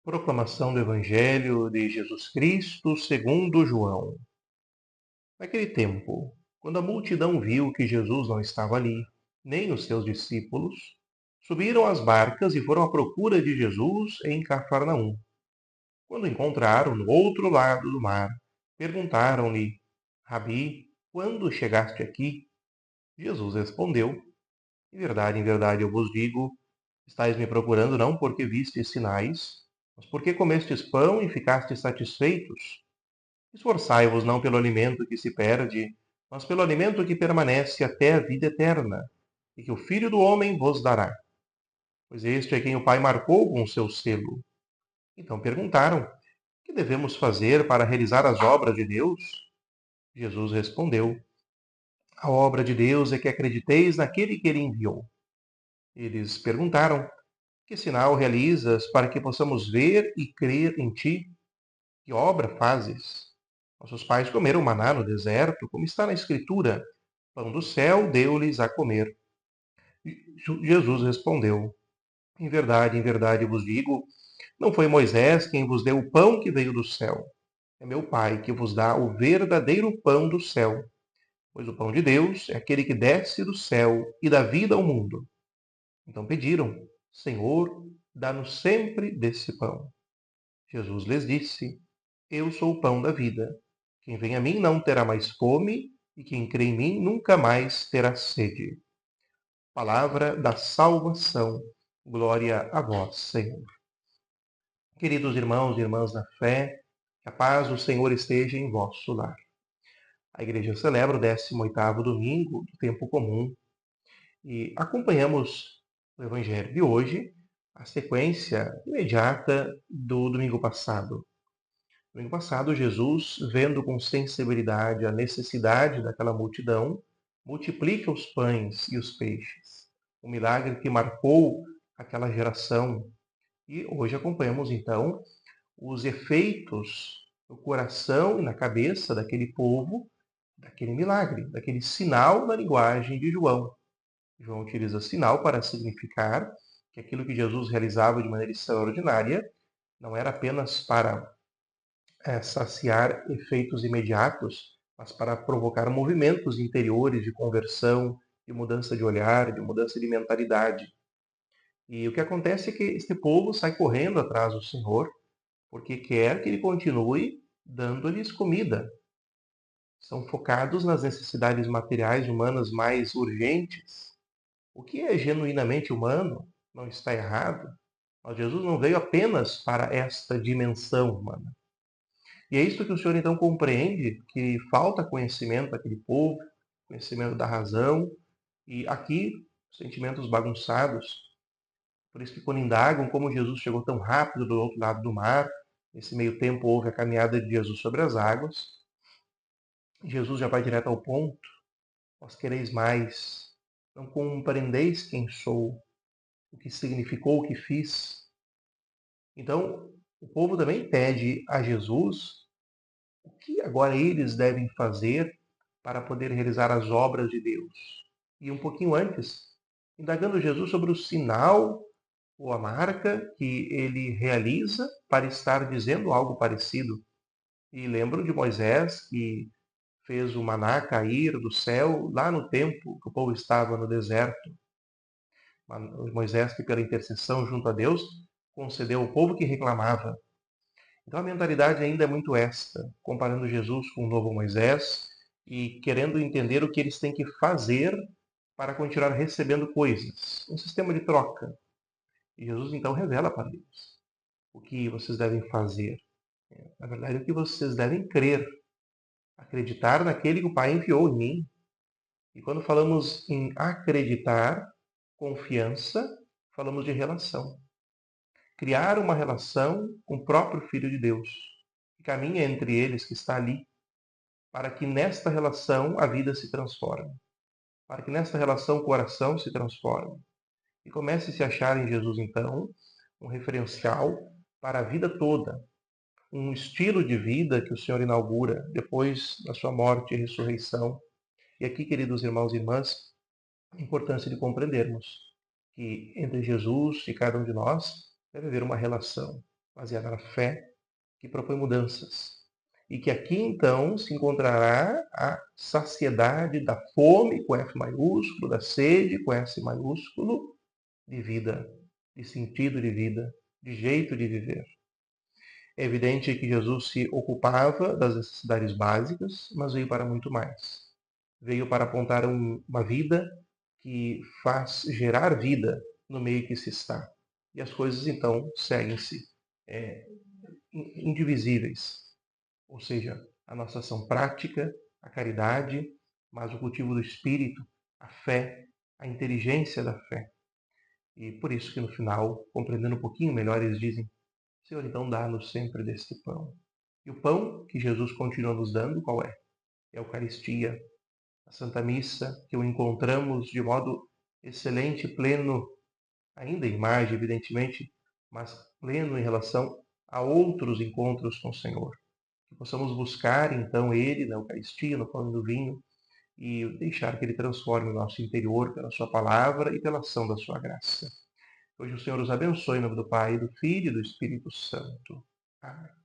Proclamação do Evangelho de Jesus Cristo segundo João. Naquele tempo, quando a multidão viu que Jesus não estava ali, nem os seus discípulos, subiram às barcas e foram à procura de Jesus em Cafarnaum. Quando o encontraram no outro lado do mar, perguntaram-lhe: Rabi, quando chegaste aqui? Jesus respondeu: em verdade eu vos digo, estáis me procurando não porque vistes sinais, mas porque comestes pão e ficastes satisfeitos. Esforçai-vos não pelo alimento que se perde, mas pelo alimento que permanece até a vida eterna, e que o Filho do Homem vos dará. Pois este é quem o Pai marcou com o seu selo. Então perguntaram: que devemos fazer para realizar as obras de Deus? Jesus respondeu: a obra de Deus é que acrediteis naquele que ele enviou. Eles perguntaram: que sinal realizas para que possamos ver e crer em ti? Que obra fazes? Nossos pais comeram maná no deserto, como está na Escritura: pão do céu deu-lhes a comer. Jesus respondeu: em verdade vos digo, não foi Moisés quem vos deu o pão que veio do céu. É meu Pai que vos dá o verdadeiro pão do céu. Pois o pão de Deus é aquele que desce do céu e dá vida ao mundo. Então pediram: Senhor, dá-nos sempre desse pão. Jesus lhes disse: eu sou o pão da vida. Quem vem a mim não terá mais fome, e quem crê em mim nunca mais terá sede. Palavra da salvação. Glória a vós, Senhor. Queridos irmãos e irmãs na fé, que a paz do Senhor esteja em vosso lar. A igreja celebra o 18º domingo do tempo comum e acompanhamos o evangelho de hoje, a sequência imediata do domingo passado. No ano passado, Jesus, vendo com sensibilidade a necessidade daquela multidão, multiplica os pães e os peixes. Um milagre que marcou aquela geração. E hoje acompanhamos, então, os efeitos no coração e na cabeça daquele povo, daquele milagre, daquele sinal na linguagem de João. João utiliza sinal para significar que aquilo que Jesus realizava de maneira extraordinária não era apenas para saciar efeitos imediatos, mas para provocar movimentos interiores de conversão, de mudança de olhar, de mudança de mentalidade. E o que acontece é que este povo sai correndo atrás do Senhor, porque quer que ele continue dando-lhes comida. São focados nas necessidades materiais humanas mais urgentes. O que é genuinamente humano não está errado, mas Jesus não veio apenas para esta dimensão humana. E é isso que o Senhor então compreende, que falta conhecimento àquele povo, conhecimento da razão, e aqui sentimentos bagunçados. Por isso que quando indagam como Jesus chegou tão rápido do outro lado do mar, nesse meio tempo houve a caminhada de Jesus sobre as águas, Jesus já vai direto ao ponto: vós quereis mais, não compreendeis quem sou, o que significou o que fiz. Então, o povo também pede a Jesus o que agora eles devem fazer para poder realizar as obras de Deus. E um pouquinho antes, indagando Jesus sobre o sinal ou a marca que ele realiza para estar dizendo algo parecido. E lembram de Moisés, que fez o maná cair do céu lá no tempo que o povo estava no deserto. Moisés, que pela intercessão junto a Deus, concedeu ao povo que reclamava. Então a mentalidade ainda é muito esta, comparando Jesus com o novo Moisés e querendo entender o que eles têm que fazer para continuar recebendo coisas. Um sistema de troca. E Jesus então revela para eles o que vocês devem fazer. Na verdade, o que vocês devem crer. Acreditar naquele que o Pai enviou em mim. E quando falamos em acreditar, confiança, falamos de relação. Criar uma relação com o próprio Filho de Deus, que caminha entre eles, que está ali, para que nesta relação a vida se transforme, para que nesta relação o coração se transforme. E comece a se achar em Jesus, então, um referencial para a vida toda, um estilo de vida que o Senhor inaugura depois da sua morte e ressurreição. E aqui, queridos irmãos e irmãs, a importância de compreendermos que entre Jesus e cada um de nós deve haver uma relação. baseada na fé, que propõe mudanças. E que aqui, então, se encontrará a saciedade da fome, com F maiúsculo, da sede, com S maiúsculo, de vida, de sentido de vida, de jeito de viver. É evidente que Jesus se ocupava das necessidades básicas, mas veio para muito mais. Veio para apontar uma vida que faz gerar vida no meio que se está. E as coisas, então, seguem-se indivisíveis. Ou seja, a nossa ação prática, a caridade, mas o cultivo do espírito, a fé, a inteligência da fé. E por isso que no final, compreendendo um pouquinho melhor, eles dizem: Senhor, então dá-nos sempre deste pão. E o pão que Jesus continua nos dando, qual é? É a Eucaristia, a Santa Missa, que o encontramos de modo excelente, pleno, ainda em margem, evidentemente, mas pleno em relação a outros encontros com o Senhor. Que possamos buscar, então, Ele na Eucaristia, no pão e no vinho, e deixar que Ele transforme o nosso interior pela Sua palavra e pela ação da Sua graça. Hoje o Senhor os abençoe em nome do Pai, do Filho e do Espírito Santo. Amém.